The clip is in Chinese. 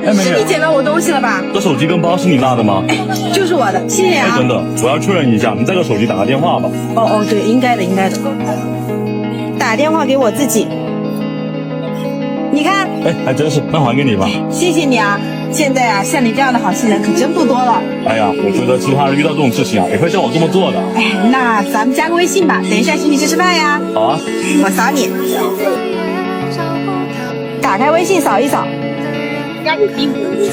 哎，美女，是你捡到我东西了吧？这手机跟包是你拿的吗？就是我的，谢谢哎，啊。等等，我要确认一下，你再给手机打个电话吧。哦，对，应该的，应该的。打电话给我自己。你看，哎，还真是，那还给你吧。谢谢你啊。现在啊，像你这样的好心人可真不多了。哎呀，我觉得其他人遇到这种事情啊，也会像我这么做的。哎，那咱们加个微信吧，等一下请你吃饭呀。好啊。我扫你。打开微信扫一扫。